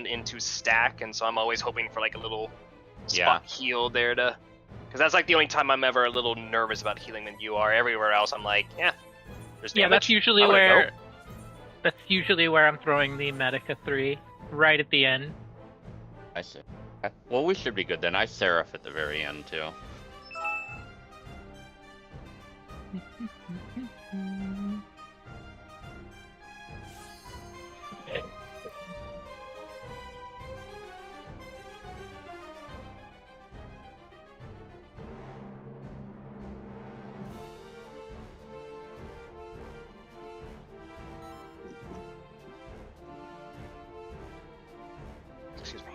down into stack, and so I'm always hoping for like a little spot heal there to, because that's like the only time I'm ever a little nervous about healing than you are. Everywhere else, I'm like, there's damage. Yeah, that's usually where I'm throwing the Medica 3 right at the end. I see. Well, we should be good then. I Seraph at the very end too. Excuse me.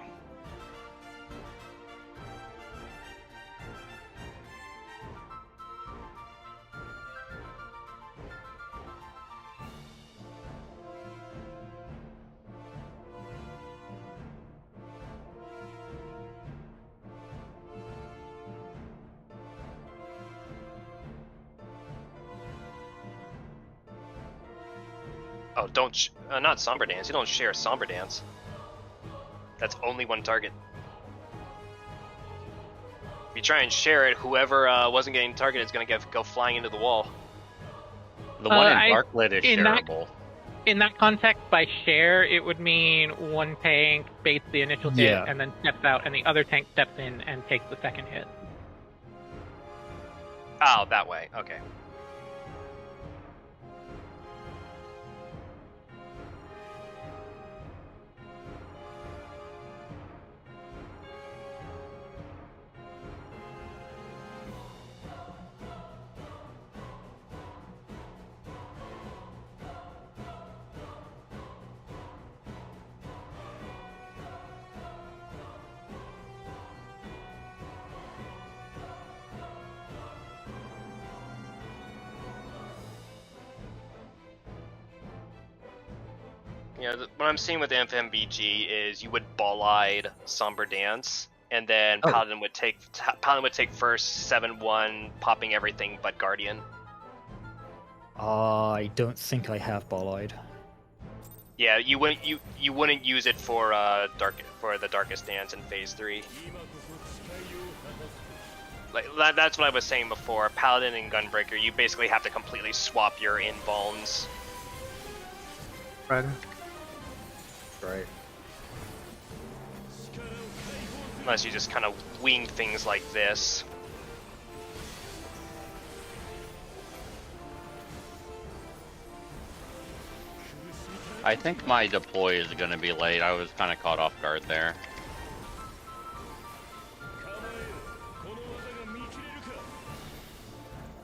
Oh, don't not Somber Dance. You don't share Somber Dance. That's only one target. If you try and share it, whoever wasn't getting targeted is going to go flying into the wall. The one in Darklit is shareable. In that context, by share, it would mean one tank baits the initial hit and then steps out, and the other tank steps in and takes the second hit. Oh, that way. Okay. Yeah, what I'm seeing with FMBG is you would Ball-Eyed Somber Dance, and then Paladin would take first 7-1, popping everything but Guardian. I don't think I have Ball-Eyed. Yeah, you wouldn't use it for the Darkest Dance in Phase 3. Like that's what I was saying before. Paladin and Gunbreaker, you basically have to completely swap your invulns. Right. Right. Unless you just kind of wing things like this. I think my deploy is going to be late. I was kind of caught off guard there.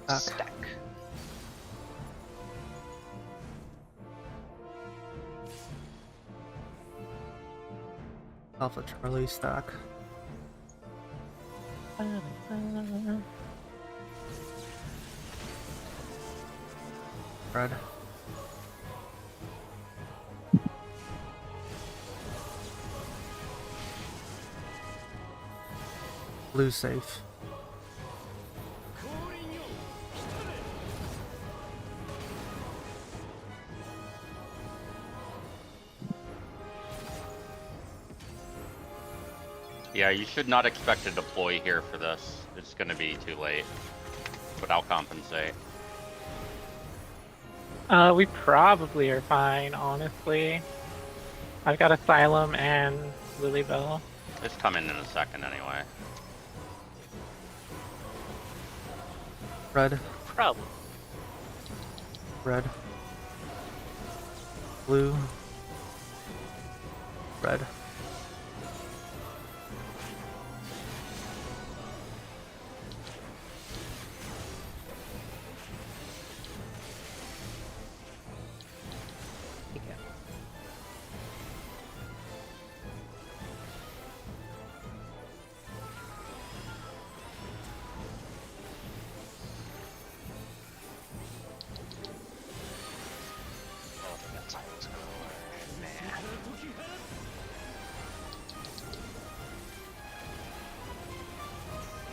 Stack. Alpha Charlie stack. Red. Blue safe. Yeah, you should not expect to deploy here for this. It's going to be too late. But I'll compensate. We probably are fine, honestly. I've got Asylum and Lilybell. It's coming in a second anyway. Red. Problem. Red. Blue. Red.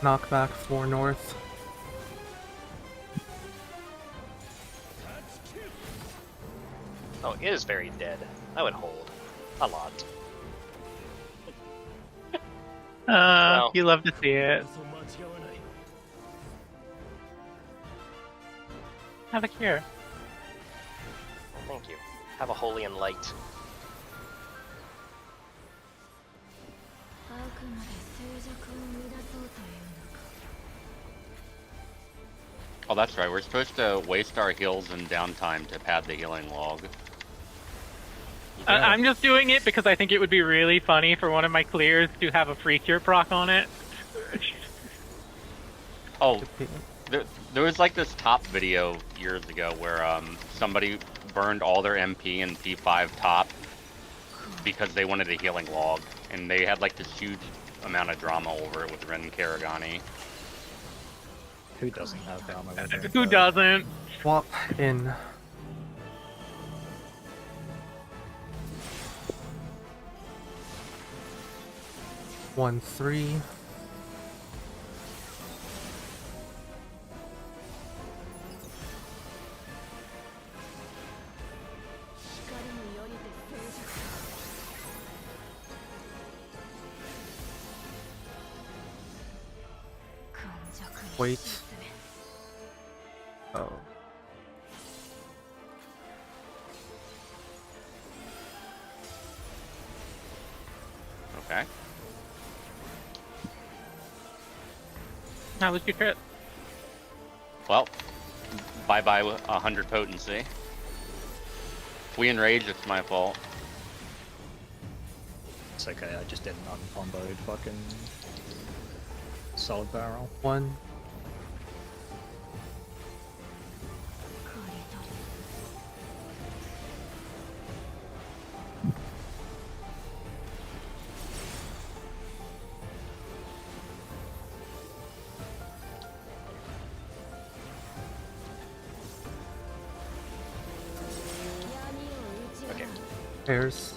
Knockback 4 north. Oh, it is very dead. I would hold. A lot. You love to see it. Have a cure. Thank you. Have a holy and light. Oh, that's right. We're supposed to waste our heals and downtime to pad the healing log. I'm just doing it because I think it would be really funny for one of my clears to have a free cure proc on it. Oh, there was like this top video years ago where somebody burned all their MP and P5 top because they wanted a healing log, and they had like this huge amount of drama over it with Ren Karagani. Who doesn't have drama? Who doesn't? Swap in. One, three. Wait. Oh. Okay. How was your trip? Well, bye-bye 100 potency. If we enrage, it's my fault. It's okay, I just didn't uncomboed fucking solid barrel. One. Okay. Pairs.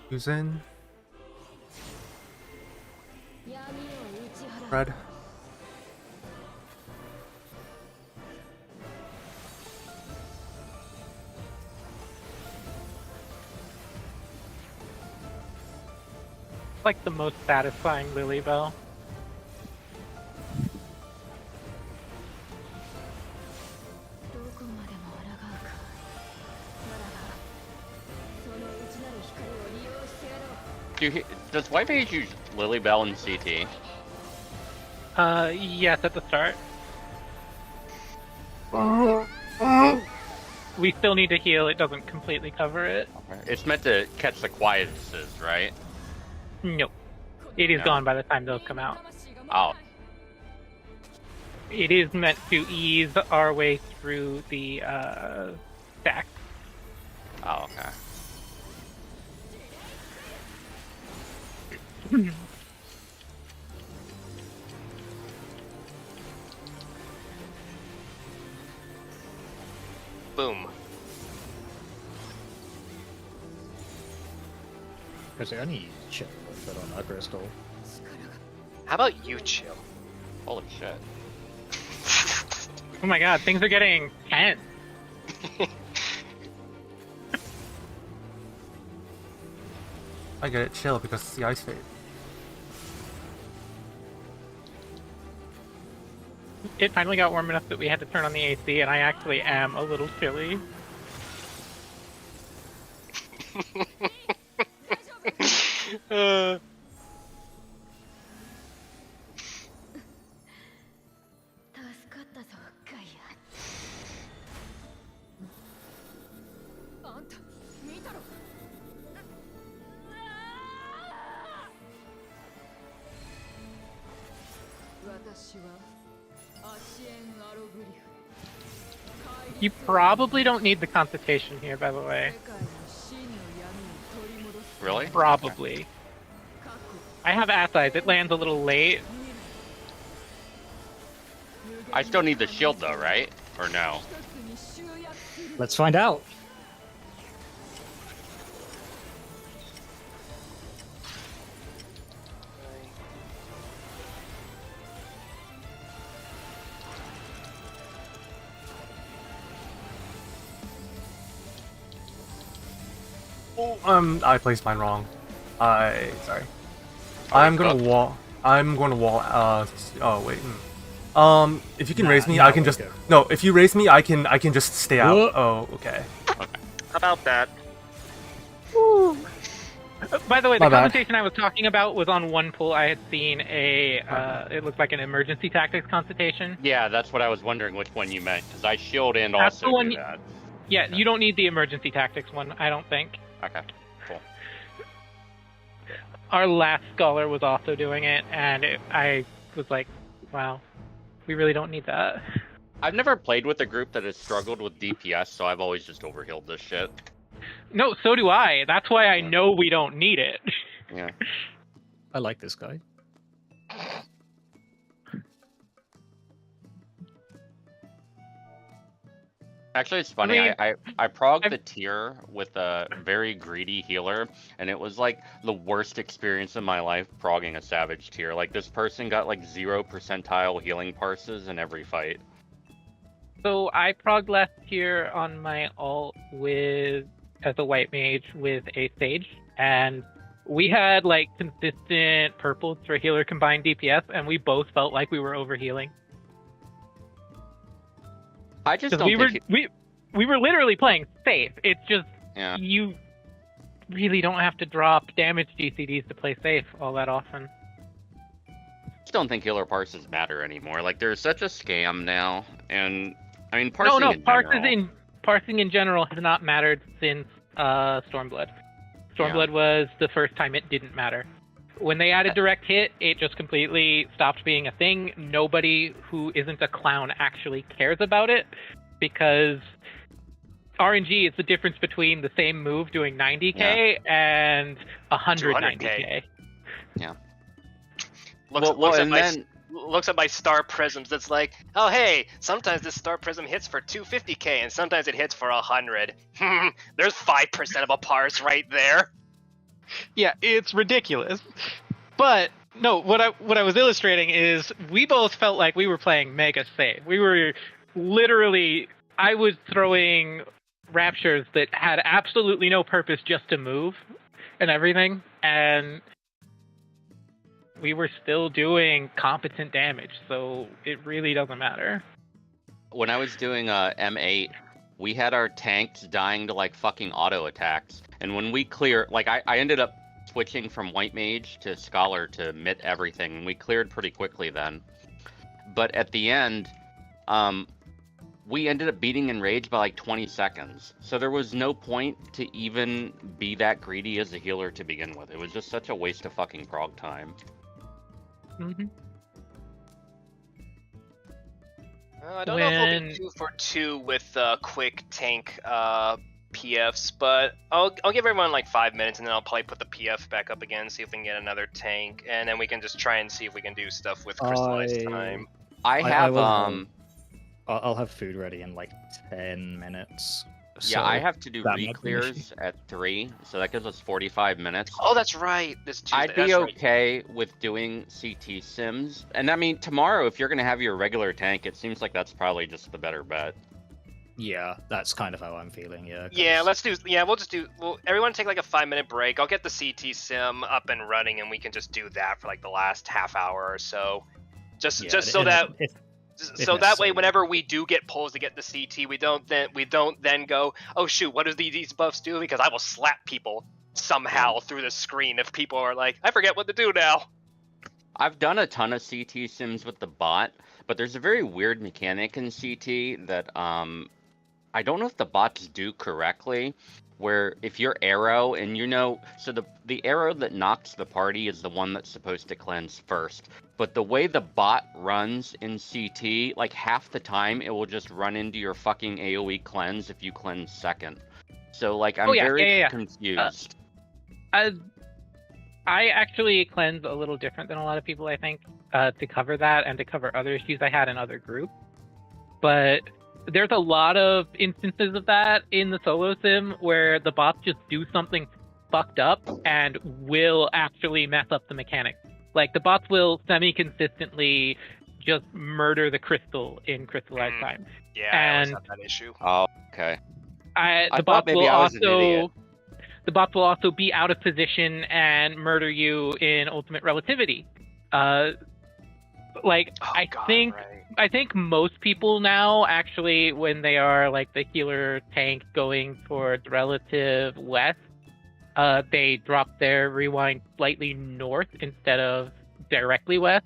Who's in? Red. Like the most satisfying Lily Bell. Does White Mage use Lily Bell in CT? Yes, at the start. We still need to heal, it doesn't completely cover it. It's meant to catch the quietuses, right? Nope. It is No. gone by the time those come out. Oh, It is meant to ease our way through the stack. oh, okay. Boom. Because they only chip with it on a crystal. How about you chill? Holy shit. Oh my god, things are getting tense. I get it chill because it's the ice fate. It finally got warm enough that we had to turn on the AC, and I actually am a little chilly. You probably don't need the consultation here, by the way. Really? Probably. I have Ass Eyes. It lands a little late. I still need the shield though, right? Or no? Let's find out. I placed mine wrong. Sorry. I'm gonna wall. Oh wait. If you can raise me, I can just. No, if you raise me, I can just stay out. Whoa. Oh, okay. How about that? By the way, the My bad. consultation I was talking about was on one pool. I had seen it looked like an emergency tactics consultation. Yeah, that's what I was wondering which one you meant, because I shield and That's also the one do that. Yeah, you don't need the emergency tactics one, I don't think. Okay, cool. Our last scholar was also doing it, and I was like, wow, we really don't need that. I've never played with a group that has struggled with DPS, so I've always just overhealed this shit. No, so do I. That's why I know we don't need it. Yeah. I like this guy. Actually, it's funny. I mean, I progged the tier with a very greedy healer, and it was like the worst experience of my life progging a savage tier. Like, this person got like 0 percentile healing parses in every fight. So I progged last year on my ult as a white mage with a sage, and we had like consistent purples for healer combined DPS, and we both felt like we were overhealing. I just don't Because think we were literally playing safe. It's just Yeah. you really don't have to drop damage GCDs to play safe all that often. just don't think healer parses matter anymore. Like, there's such a scam now, and I mean, parsing in general. Parsing in general has not mattered since Stormblood. Stormblood was the first time it didn't matter. When they added direct hit, it just completely stopped being a thing. Nobody who isn't a clown actually cares about it, because RNG is the difference between the same move doing 90k and 190k. Yeah. Looks at my star prisms. It's like, oh hey, sometimes this star prism hits for 250k, and sometimes it hits for 100. There's 5% of a parse right there. Yeah, it's ridiculous. But no, what I was illustrating is we both felt like we were playing mega safe. We were literally, I was throwing raptures that had absolutely no purpose just to move and everything, and we were still doing competent damage, so it really doesn't matter. When I was doing M8, we had our tanks dying to like fucking auto attacks, and when we clear, like I ended up switching from white mage to scholar to mitt everything, and we cleared pretty quickly then. But at the end, we ended up beating Enrage by like 20 seconds, so there was no point to even be that greedy as a healer to begin with. It was just such a waste of fucking prog time. Mm-hmm. I don't know if we'll be 2 for 2 with quick tank PFs, but I'll give everyone like 5 minutes, and then I'll probably put the PF back up again, see if we can get another tank, and then we can just try and see if we can do stuff with crystallized time. I'll have food ready in like 10 minutes. Yeah, so I have to do that might be an re-clears issue. at 3, so that gives us 45 minutes. Oh, that's right. This Tuesday. I'd be that's right. okay with doing CT sims. And I mean, tomorrow, if you're going to have your regular tank, it seems like that's probably just the better bet. Yeah, that's kind of how I'm feeling, yeah. 'cause- Yeah, let's do. Yeah, we'll everyone take like a 5-minute break. I'll get the CT sim up and running, and we can just do that for like the last half hour or so. Just yeah, so if- that. if- So that way, necessary. whenever we do get pulls to get the CT, we don't then go, oh shoot, what do these buffs do? Because I will slap people somehow through the screen if people are like, I forget what to do now. I've done a ton of CT sims with the bot, but there's a very weird mechanic in CT that I don't know if the bots do correctly, where if your arrow, and so the arrow that knocks the party is the one that's supposed to cleanse first. But the way the bot runs in CT, like half the time it will just run into your fucking AoE cleanse if you cleanse second. So like I'm very confused. I I actually cleanse a little different than a lot of people, I think, to cover that and to cover other issues I had in other groups. But there's a lot of instances of that in the solo sim where the bots just do something fucked up and will actually mess up the mechanics. Like, the bots will semi-consistently just murder the crystal in crystallized time. Yeah, I always have that issue. Oh, okay. The bots will also be out of position and murder you in ultimate relativity. I think most people now actually, when they are like the healer tank going towards relative west, they drop their rewind slightly north instead of directly west,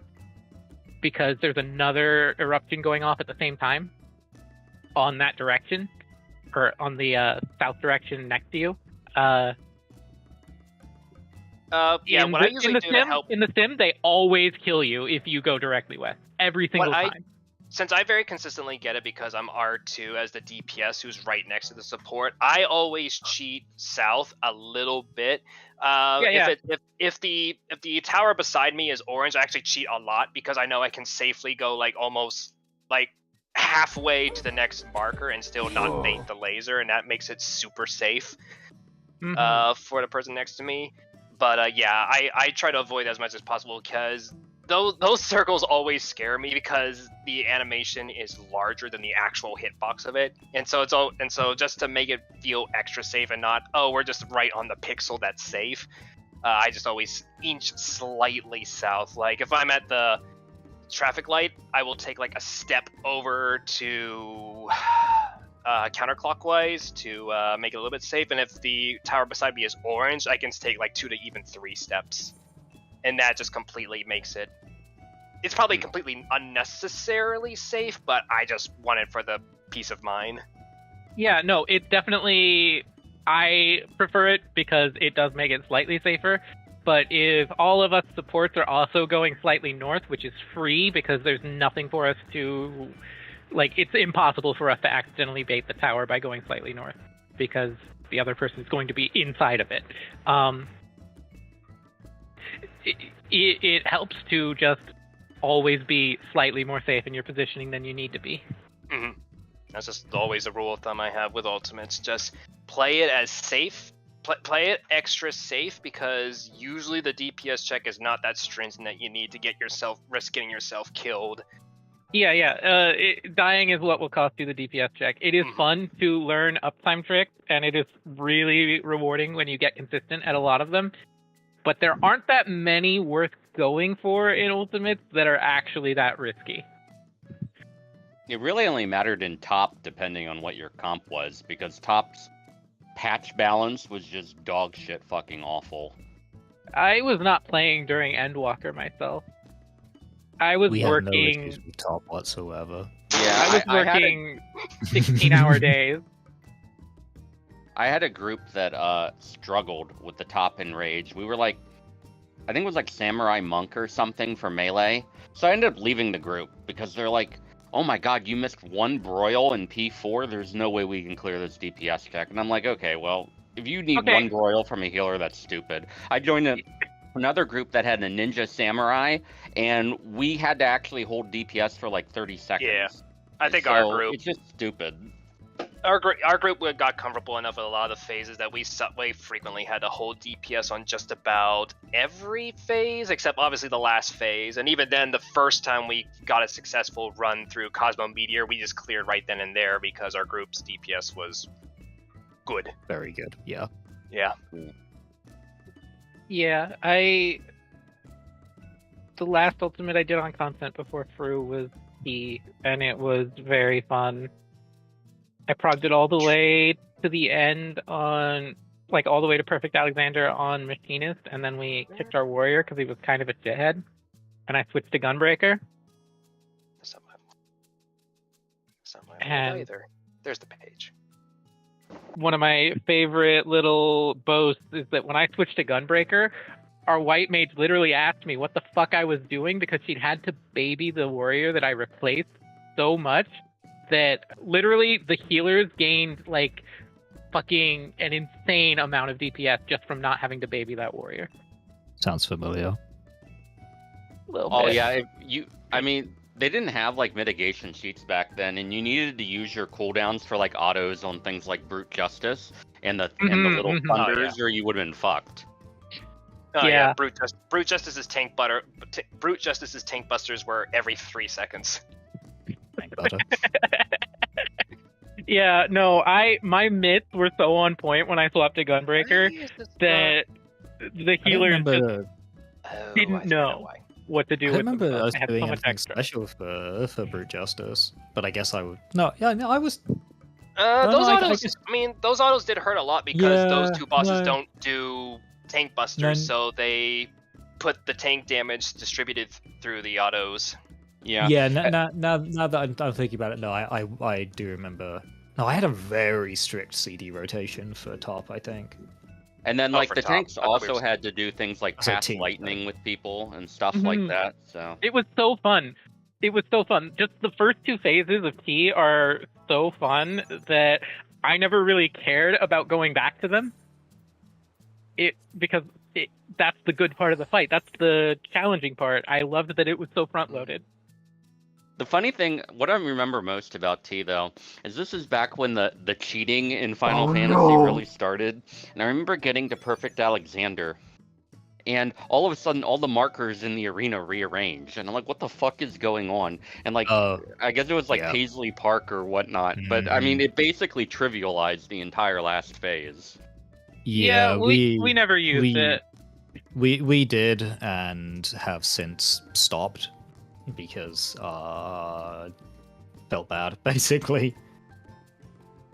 because there's another eruption going off at the same time on that direction, or on the south direction next to you. What I usually do to help... In the sim, they always kill you if you go directly west. Every single time. Since I very consistently get it because I'm R2 as the DPS who's right next to the support, I always cheat south a little bit. If the tower beside me is orange, I actually cheat a lot because I know I can safely go like almost like halfway to the next marker and still not bait the laser, and that makes it super safe for the person next to me. But I try to avoid as much as possible because those circles always scare me because the animation is larger than the actual hitbox of it, and so just to make it feel extra safe and not, oh, we're just right on the pixel that's safe, I just always inch slightly south. Like if I'm at the traffic light, I will take like a step over to counterclockwise to make it a little bit safe, and if the tower beside me is orange, I can take like 2 to even 3 steps. And that just completely makes it... It's probably completely unnecessarily safe, but I just want it for the peace of mind. Yeah, no, it's definitely... I prefer it because it does make it slightly safer. But if all of us supports are also going slightly north, which is free because there's nothing for us to... Like, it's impossible for us to accidentally bait the tower by going slightly north because the other person is going to be inside of it. It helps to just always be slightly more safe in your positioning than you need to be. Mm-hmm. That's just always a rule of thumb I have with ultimates. Just play it as safe. Play it extra safe because usually the DPS check is not that stringent that you need to risk getting yourself killed. Yeah. Dying is what will cost you the DPS check. It is fun to learn uptime tricks, and it is really rewarding when you get consistent at a lot of them. But there aren't that many worth going for in Ultimates that are actually that risky. It really only mattered in top depending on what your comp was, because top's patch balance was just dog shit fucking awful. I was not playing during Endwalker myself. I was working... had no issues with top whatsoever. Yeah, I was working 16-hour days. I had a group that struggled with the top in Rage. We were like, I think it was like Samurai Monk or something for Melee. So I ended up leaving the group because they're like, oh my god, you missed one broil in P4? There's no way we can clear this DPS check. And I'm like, okay, well, if you need one broil from a healer, that's stupid. I joined another group that had a Ninja Samurai, and we had to actually hold DPS for like 30 seconds. Yeah, I think our group... It's just stupid. Our group got comfortable enough with a lot of the phases that we frequently had to hold DPS on just about every phase, except obviously the last phase. And even then, the first time we got a successful run through Cosmo Meteor, we just cleared right then and there because our group's DPS was good. Very good, yeah. Yeah. Yeah, the last Ultimate I did on content before Fru was E, and it was very fun. I progged it all the way to the end on, like, all the way to Perfect Alexander on Machinist, and then we kicked our Warrior because he was kind of a shithead, and I switched to Gunbreaker. That's not my either. There's the page. One of my favorite little boasts is that when I switched to Gunbreaker, our white mage literally asked me what the fuck I was doing because she'd had to baby the Warrior that I replaced so much that literally the healers gained like fucking an insane amount of DPS just from not having to baby that Warrior. Sounds familiar. Oh yeah, I mean, they didn't have like mitigation sheets back then, and you needed to use your cooldowns for like autos on things like Brute Justice and the little thunders, or you would have been fucked. Oh Yeah. yeah, Brute Justice's Brute Justice's tank busters were every 3 seconds. Think about it. Yeah, no, my mitts were so on point when I swapped to Gunbreaker that the I healers just remember. I didn't think I know why. what to I do don't with remember them. us They had doing so much anything extra. special for Brute Justice, but I guess I would. No, I was. Those I autos. guess- I mean, those autos did hurt a lot because those Yeah, two bosses no. don't do tank busters, Then- so they put the tank damage distributed through the autos. Yeah. Yeah. Now that I'm thinking about it, no, I do remember. No, I had a very strict CD rotation for top. I think. And then Oh, like for the top. tanks I thought we also were- had to do things like So pass team, lightning with people and stuff Mhm. like that. So It was so fun. It was so fun. Just the first 2 phases of T are so fun that I never really cared about going back to them. Because that's the good part of the fight. That's the challenging part. I loved that it was so front loaded. the funny thing, what I remember most about T though, is this is back when the cheating in Final Fantasy really started, and I remember getting to Perfect Alexander, and all of a sudden all the markers in the arena rearranged, and I'm like, what the fuck is going on? And like, I guess it was like yeah. Paisley Park or whatnot, but I mean, it basically trivialized the entire last phase. Yeah, we never used we- it. We did and have since stopped because felt bad basically.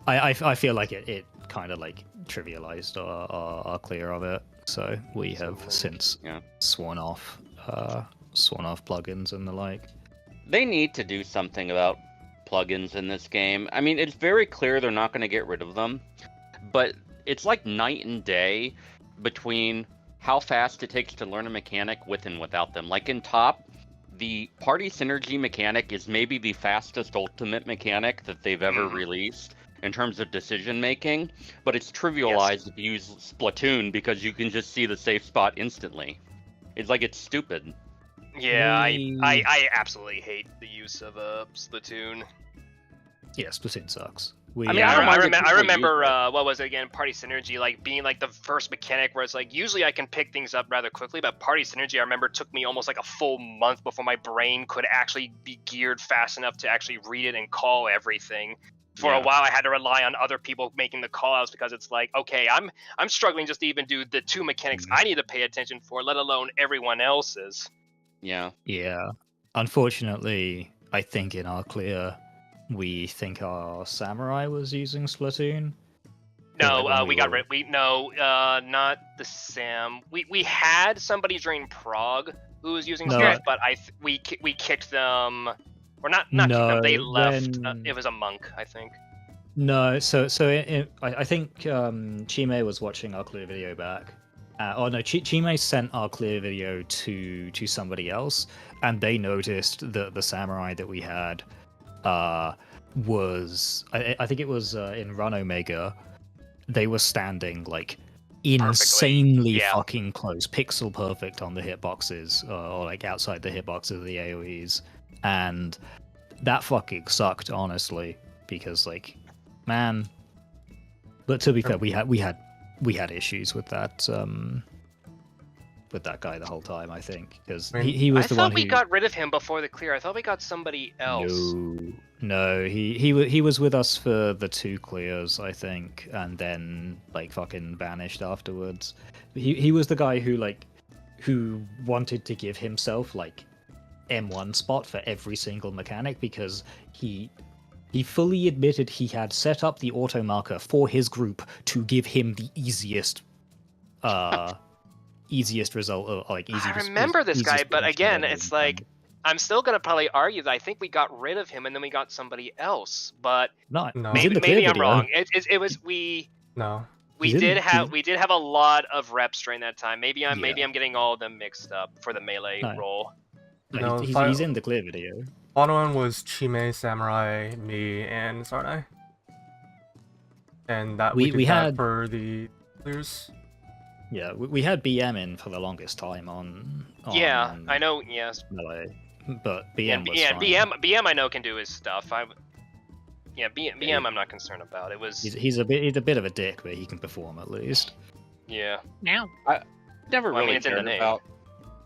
I feel like it kind of like trivialized our clear of it, so we have since Yeah. sworn off plugins and the like. They need to do something about plugins in this game. I mean, it's very clear they're not going to get rid of them, but it's like night and day between how fast it takes to learn a mechanic with and without them. Like in top, the party synergy mechanic is maybe the fastest ultimate mechanic that they've ever released in terms of decision making, but it's trivialized if you use Splatoon because you can just see the safe spot instantly. It's like it's stupid. Yeah, We- I absolutely hate the use of Splatoon. Yeah, Splatoon sucks. We, I mean, Yeah, I don't mind if I people remember use it. what was it again? Party Synergy, like being like the first mechanic where it's like usually I can pick things up rather quickly, but Party Synergy I remember took me almost like a full month before my brain could actually be geared fast enough to actually read it and call everything. For a Yeah. while, I had to rely on other people making the callouts because it's like, okay, I'm struggling just to even do the 2 mechanics I need to pay attention for, let alone everyone else's. Yeah. Yeah. Unfortunately, I think in our clear, we think our samurai was using Splatoon. No, Like when we got were- rid. Not the Sam. We had somebody during Prague who was using No, Swift, but we kicked them, or not kicked them. They No, left. when- It was a monk, I think. No, I think Chime was watching our clear video back. Chime sent our clear video to somebody else, and they noticed that the samurai that we had was I think it was in Run Omega. They were standing like insanely Yeah. fucking close, pixel perfect on the hitboxes, or like outside the hitboxes of the AoEs, and that fucking sucked, honestly, because like, man. But to be fair, we had issues with that guy the whole time. I think because he was I the thought one we who. got rid of him before the clear. I thought we got somebody else. No, he was with us for the 2 clears, I think, and then like fucking vanished afterwards. He was the guy who wanted to give himself like M1 spot for every single mechanic because he fully admitted he had set up the auto marker for his group to give him the easiest result, or like easy. I remember this guy, easiest but result again, ever. it's like I'm still gonna probably argue that I think we got rid of him and then we got somebody else. But No, No. he's in the clear maybe I'm video. wrong. It was we. No. We He's in- did have he's- a lot of reps during that time. Maybe I'm Yeah. getting all of them mixed up for the melee No. role. No, No, he's in the clear video. Final one was Chime, Samurai, me, and Sarnai. And that we We did that had- for the clears. Yeah, we had BM in for the longest time on Yeah, I know. Yes, Melee, but BM was yeah, fine. BM I know can do his stuff. BM I'm not concerned about. It was He's a bit of a dick, but he can perform at least. yeah. Now. Never Well, I mean, really it's in the cared name. about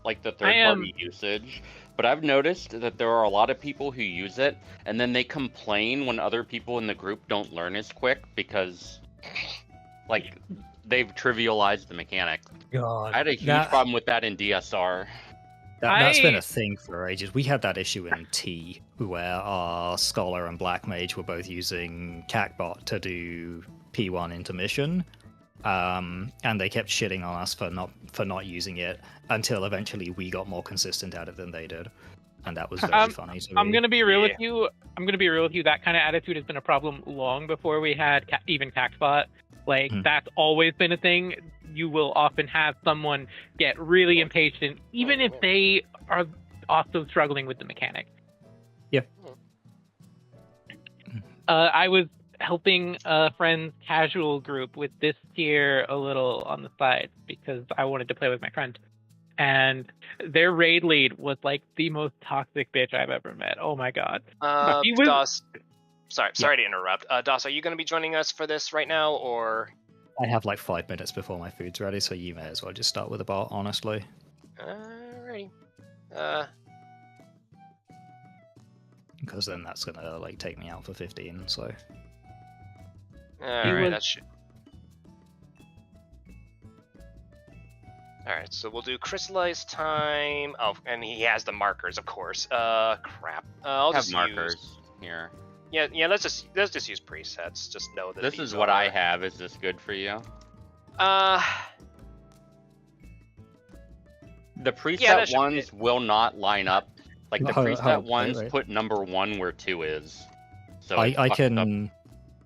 like the I am- third-party usage, but I've noticed that there are a lot of people who use it, and then they complain when other people in the group don't learn as quick because, like, they've trivialized the mechanic. God, I had a huge problem with that in DSR. That's been I- a thing for ages. We had that issue in T, where our Scholar and Black Mage were both using CACBot to do P1 intermission, and they kept shitting on us for not using it until eventually we got more consistent at it than they did, and that was very funny to me. I'm gonna be real Yeah. with you. I'm gonna be real with you. That kind of attitude has been a problem long before we had even CACBot. Like that's always been a thing. You will often have someone get really impatient, even if they are also struggling with the mechanic. Yeah. I was helping a friend's casual group with this tier a little on the side because I wanted to play with my friend. And their raid lead was like the most toxic bitch I've ever met. Oh my god. He was- DOS. Sorry to interrupt. DOS, are you going to be joining us for this right now, or? I have like 5 minutes before my food's ready, so you may as well just start with a bot, honestly. Alrighty. Because then that's gonna like take me out for 15. So Alright, was- that should. Alright, so we'll do crystallized time. Oh, and he has the markers, of course. Crap. I'll have just markers use. here. Yeah. Let's just use presets. Just know that This these is what I are- have. Is this good for you? The preset that should ones will not line up. Like the Hold on, preset wait, ones wait. put number 1 where 2 is. So I it fucks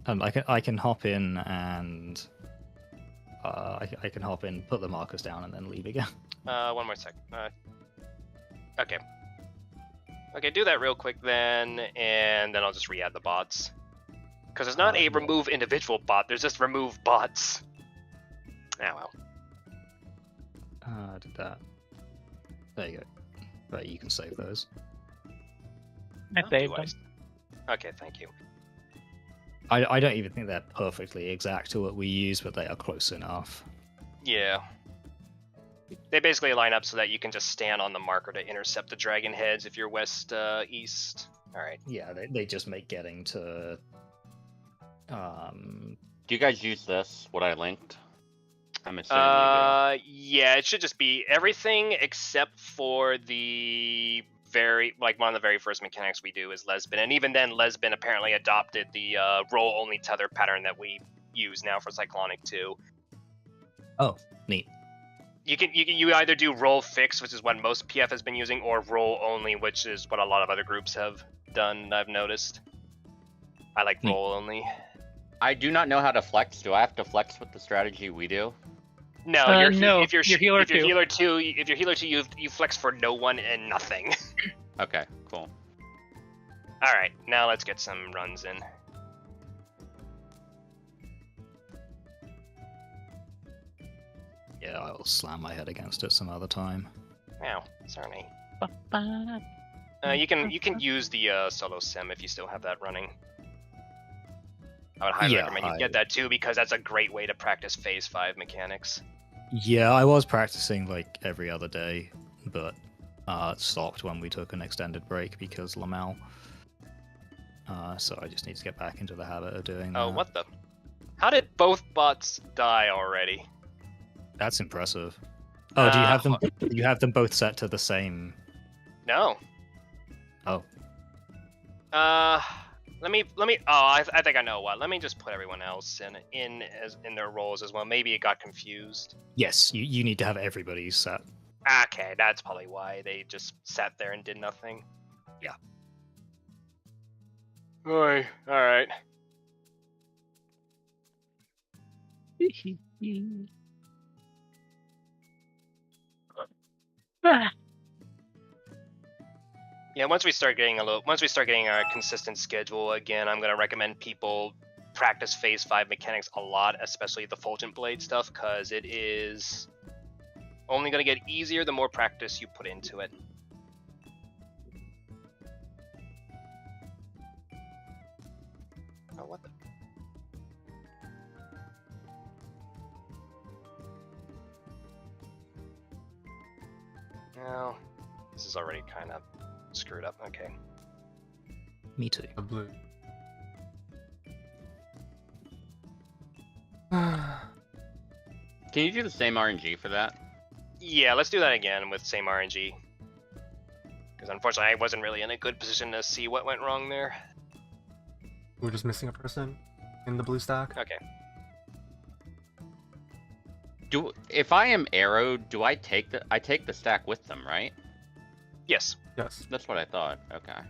up. I can hop in and I can hop in, put the markers down, and then leave again. One more sec. Okay. Okay, do that real quick then, and then I'll just re-add the bots. Because there's not a Yeah. remove individual bot, there's just remove bots. Oh well. Did that. There you go. Right, you can save those. I How saved do I- them. Okay, thank you. I don't even think they're perfectly exact to what we use, but they are close enough. Yeah. They basically line up so that you can just stand on the marker to intercept the dragon heads if you're west east. Alright. Yeah, they just make getting to Do you guys use this? What I linked? I'm assuming Yeah, it should just be everything except for the one of the very first mechanics we do is Lesbin, and even then Lesbin apparently adopted the roll only tether pattern that we use now for Cyclonic 2. Oh, neat. You either do roll fix, which is what most PF has been using, or roll only, which is what a lot of other groups have done. I've noticed. I like Neat. roll only. I do not know how to flex. Do I have to flex with the strategy we do? No, No, if you're you're healer if you're two. healer two, if you're healer two, you flex for no one and nothing. Okay, cool. All right, now let's get some runs in. Yeah, I'll slam my head against it some other time. Ow, sorry. Ba-ba. You can use the solo sim if you still have that running. I would highly Yeah, recommend you get that too, because that's a great way to practice phase 5 mechanics. Yeah, I was practicing like every other day, but it stopped when we took an extended break because Lamel. So I just need to get back into the habit of doing that. Oh, what the? How did both bots die already? That's impressive. Oh, do you have them? You have them both set to the same? No. Oh, Let me. Oh, I think I know what. Let me just put everyone else in their roles as well. Maybe it got confused. yes. You need to have everybody set. Okay, that's probably why they just sat there and did nothing. Yeah. All right. Ah, Yeah, once we start getting a consistent schedule again, I'm gonna recommend people practice Phase 5 mechanics a lot, especially the Fulgent Blade stuff, because it is only going to get easier the more practice you put into it. Oh, what the? No, this is already kind of screwed up. Okay. Me too. The blue. Can you do the same RNG for that? Yeah, let's do that again with same RNG. Because unfortunately, I wasn't really in a good position to see what went wrong there. We're just missing a person in the blue stack. Okay. If I am arrowed, do I take the stack with them, right? Yes. Yes. That's what I thought. Okay.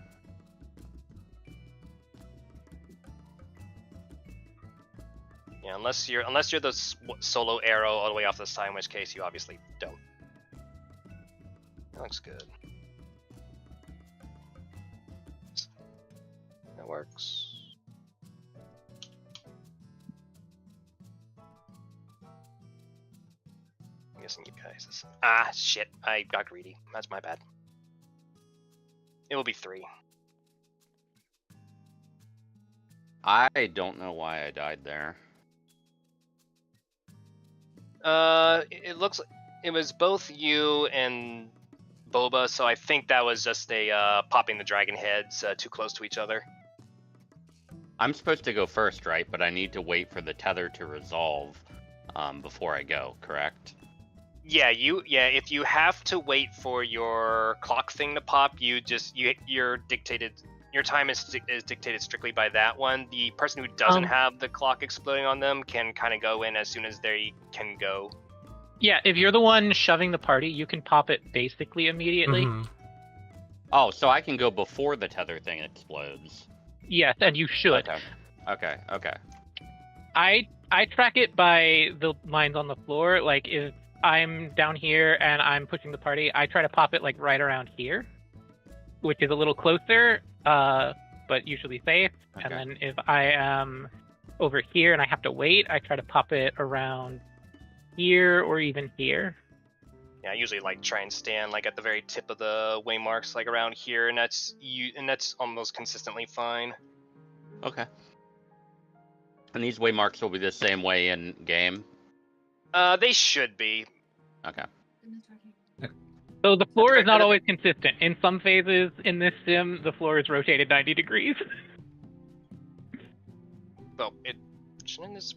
Yeah, unless you're the solo arrow all the way off the side, in which case you obviously don't. That looks good. That works. I'm guessing you guys. Ah, shit! I got greedy. That's my bad. It will be 3. I don't know why I died there. It looks like it was both you and Boba, so I think that was just a popping the dragon heads too close to each other. I'm supposed to go first, right? But I need to wait for the tether to resolve before I go, correct? Yeah, if you have to wait for your clock thing to pop, you're dictated. Your time is dictated strictly by that one. The person who doesn't have the clock exploding on them can kind of go in as soon as they can go. Yeah, if you're the one shoving the party, you can pop it basically immediately. Mhm. Oh, so I can go before the tether thing explodes. Yes, and you should. Okay. I track it by the lines on the floor. Like, if I'm down here and I'm pushing the party, I try to pop it like right around here, which is a little closer, but usually safe. Okay. And then if I am over here and I have to wait, I try to pop it around here or even here. Yeah, I usually try and stand at the very tip of the waymarks, around here, and that's almost consistently fine. Okay. And these waymarks will be the same way in game? They should be. Okay. So the floor is not always consistent. In some phases in this sim, the floor is rotated 90 degrees. Well, shouldn't this.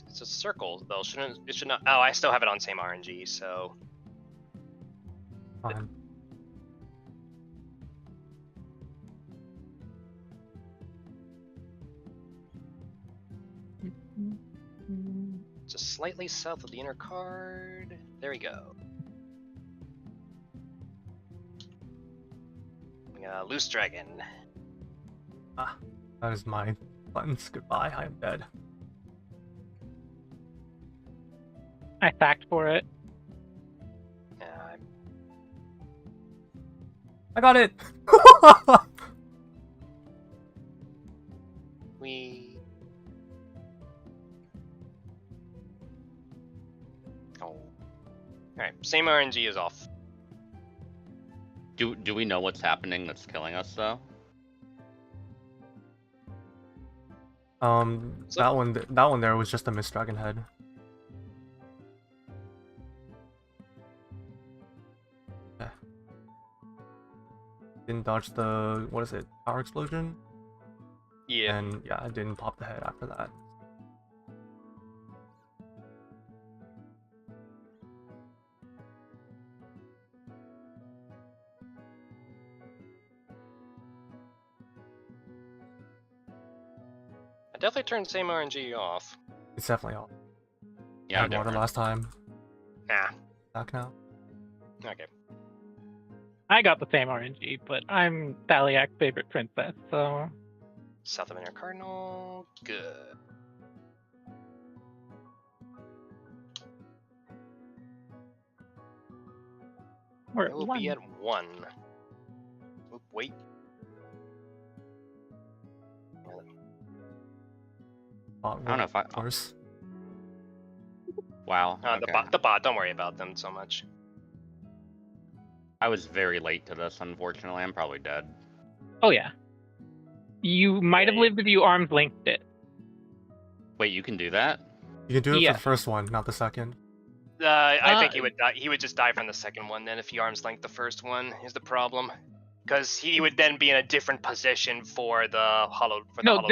It's a circle, though. It should not. Oh, I still have it on same RNG, so. Fine. Just slightly south of the inner card. There we go. Loose dragon. Ah, that is my buttons. Goodbye. I am dead. I fact for it. I got it. Alright, same RNG is off. Do we know what's happening that's killing us though? That one there was just a missed dragon head. Yeah. Didn't dodge the, what is it, power explosion? Yeah. And yeah, I didn't pop the head after that. I definitely turned same RNG off. It's definitely off. Yeah, I I'm had water different. last time. Nah. Back now. Okay. I got the same RNG, but I'm Thaliak's favorite princess, so... South of Inner Cardinal. Good. We're It will at be 1. at 1. Oop, wait. I don't know if I. Of course. Wow. The bot. Don't worry about them so much. I was very late to this, unfortunately. I'm probably dead. Oh yeah. You might have lived if you arms linked it. Wait, you can do that? You can do it Yeah. for the first one, not the second. I think he would die. He would just die from the second one then if he arms length the first one is the problem, because he would then be in a different position for the hollow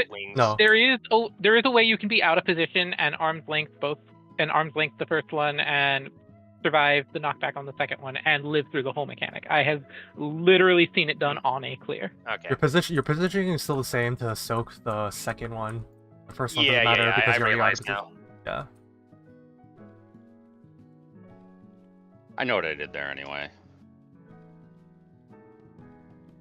wings. No. There is a way you can be out of position and arms length the first one and survive the knockback on the second one and live through the whole mechanic. I have literally seen it done on a clear. Okay. Your positioning is still the same to soak the second one. The first one Yeah, doesn't matter because I you're already out of realize position. now. Yeah. I know what I did there anyway.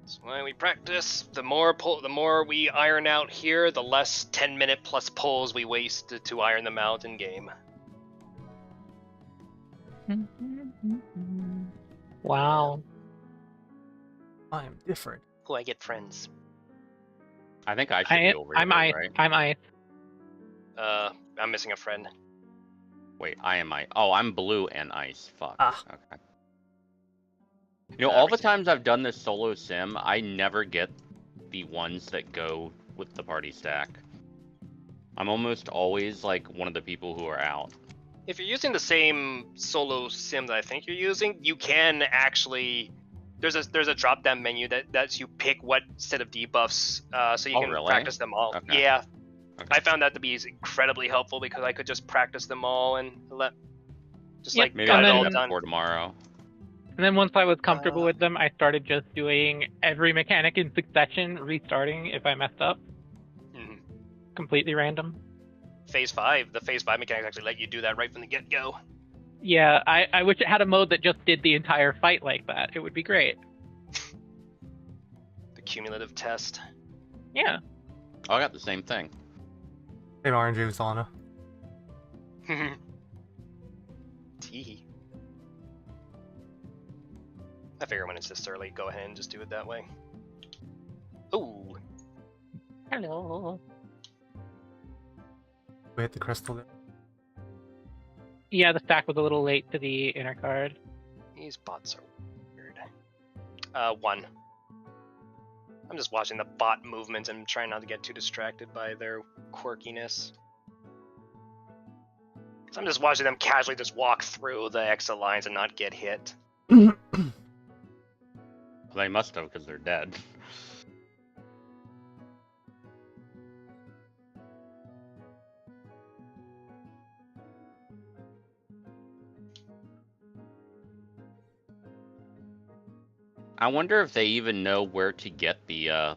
That's why we practice. The more we iron out here, the less 10-minute plus pulls we waste to iron them out in game. Wow. I am different. Oh, I get friends. I think I should be over I'm here, ice. right? I'm ice. I'm missing a friend. Wait, I am ice. Oh, I'm blue and ice. Fuck. Ah. Okay. You know, all the times I've done this solo sim, I never get the ones that go with the party stack. I'm almost always like one of the people who are out. If you're using the same solo sim that I think you're using, you can actually. There's a drop down menu that lets you pick what set of debuffs, so you can really? practice them all. Okay. Yeah, Okay. I found that to be incredibly helpful because I could just practice them all and Yep, like Maybe got I'll it all do that done. for tomorrow. And then once I was comfortable with them, I started just doing every mechanic in succession, restarting if I messed up. Mhm. Completely random. Phase 5, the Phase 5 mechanics actually let you do that right from the get-go. Yeah, I wish it had a mode that just did the entire fight like that. It would be great. The cumulative test. Yeah. Oh, I got the same thing. Same RNG with Solana. Tee. I figure when it's this early, go ahead and just do it that way. Ooh. Hello. We hit the crystal there. Yeah, the stack was a little late to the inner card. These bots are weird. 1. I'm just watching the bot movements and trying not to get too distracted by their quirkiness. So I'm just watching them casually just walk through the exit lines and not get hit. They must have, because they're dead. I wonder if they even know where to get the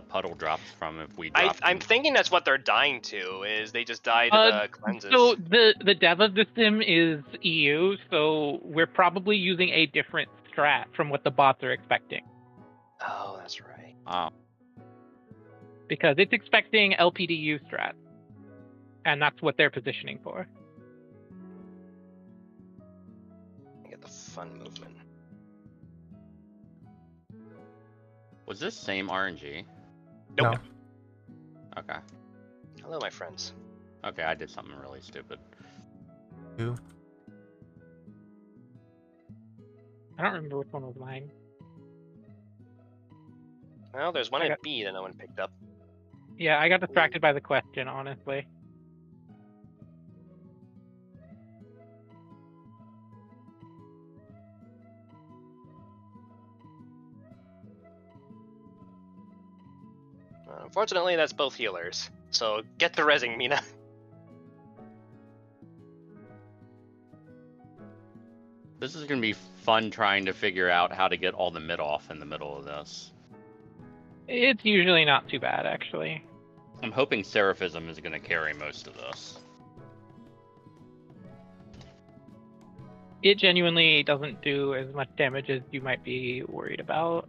puddle drops from if we drop I'm them. thinking that's what they're dying to, is they just die to the cleanses. So the dev of the sim is EU, so we're probably using a different strat from what the bots are expecting. Oh, that's right. Oh, Because it's expecting LPDU strat. And that's what they're positioning for. Get the fun movement. was this same RNG? Nope. No. Okay. Hello, my friends. Okay, I did something really stupid. Two. I don't remember which one was mine. Well, there's one I at got- B that no one picked up. Yeah, I got distracted by the question, honestly. Unfortunately, that's both healers. So get the rezzing, Mina. This is gonna be fun trying to figure out how to get all the mid off in the middle of this. It's usually not too bad, actually. I'm hoping Seraphism is gonna carry most of this. It genuinely doesn't do as much damage as you might be worried about.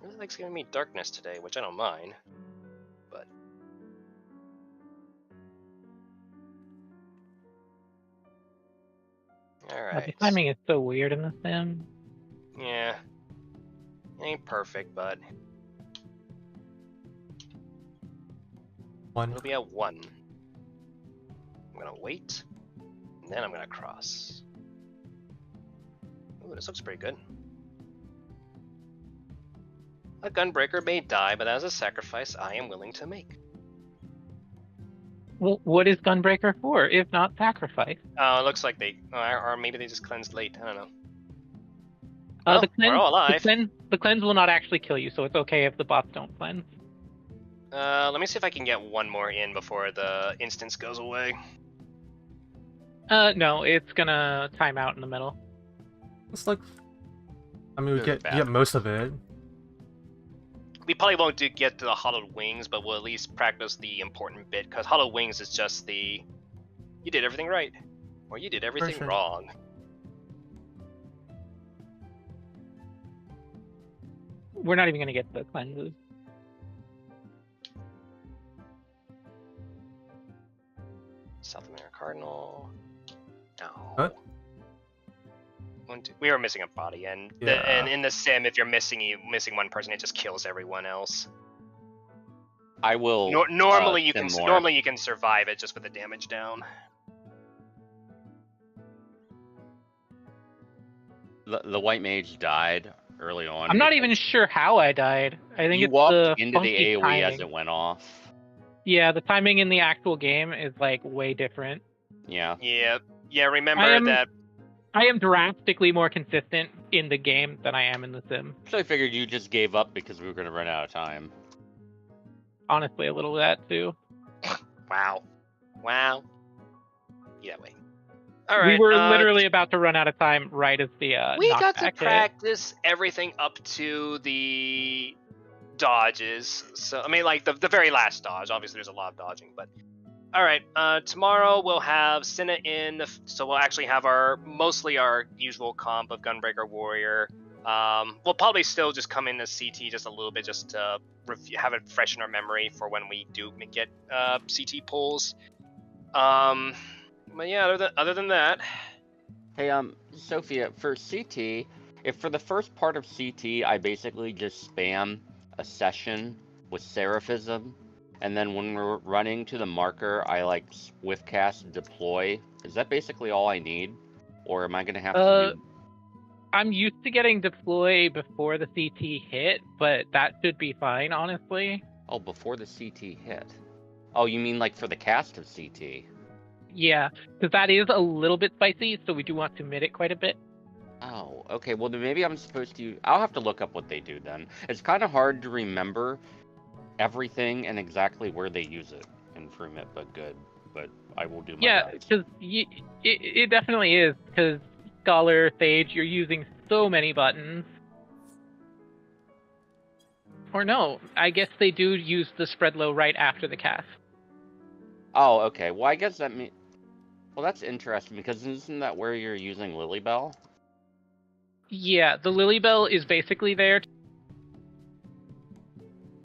It looks like it's gonna be darkness today, which I don't mind. But The alright. timing is so weird in the sim. Yeah. Ain't perfect, but 1. It'll be at 1. I'm gonna wait, and then I'm gonna cross. Ooh, this looks pretty good. A Gunbreaker may die, but as a sacrifice I am willing to make. Well, what is Gunbreaker for, if not sacrifice? Oh, it looks like they, or maybe they just cleansed late. I don't know. The Well, cleanse, we're all alive. The cleanse will not actually kill you, so it's okay if the bots don't cleanse. Let me see if I can get one more in before the instance goes away. No, it's gonna time out in the middle. It's like, I mean, we Good or get most of it. We probably won't get to the Hollowed Wings, but we'll at least practice the important bit, because Hollowed Wings is just the, you did everything right, or you did everything sure. wrong. We're not even gonna get the cleanses. South America Cardinal. No. What? We were missing a body, and Yeah. and in the sim, if you're missing one person, it just kills everyone else. I will. Normally you sim can more. normally you can survive it just with the damage down. The white mage died early on. I'm not because even sure how I died. I think You it's walked the into the funky AoE timing. as it went off. Yeah, the timing in the actual game is like way different. Yeah. Yeah. Remember I am- that. I am drastically more consistent in the game than I am in the sim. So I figured you just gave up because we were gonna run out of time. Honestly, a little of that too. Wow. Yeah. Wait. All right. We were literally about to run out of time right as the We got to knockback hit. practice everything up to the dodges. So I mean, like the very last dodge. Obviously, there's a lot of dodging, but all right. Tomorrow we'll have Cinna in, so we'll actually have mostly our usual comp of Gunbreaker Warrior. We'll probably still just come into CT just a little bit, just to have it fresh in our memory for when we do get CT pulls. But yeah, other than that. Hey, Sophia, for CT, if for the first part of CT I basically just spam a session with Seraphism, and then when we're running to the marker, I like Swiftcast deploy, is that basically all I need? Or am I gonna have to do... I'm used to getting deploy before the CT hit, but that should be fine, honestly. Oh, before the CT hit. Oh, you mean like for the cast of CT? Yeah, because that is a little bit spicy, so we do want to mid it quite a bit. Oh, okay, well then maybe I'm supposed to... I'll have to look up what they do then. It's kind of hard to remember everything and exactly where they use it in Fruit, but good. But I will do my Yeah, best. because it definitely is, because Scholar, Sage, you're using so many buttons. Or no, I guess they do use the spread low right after the cast. Oh, okay. Well, I guess that means... Well, that's interesting, because isn't that where you're using Lilybell? Yeah, the Lilybell is basically there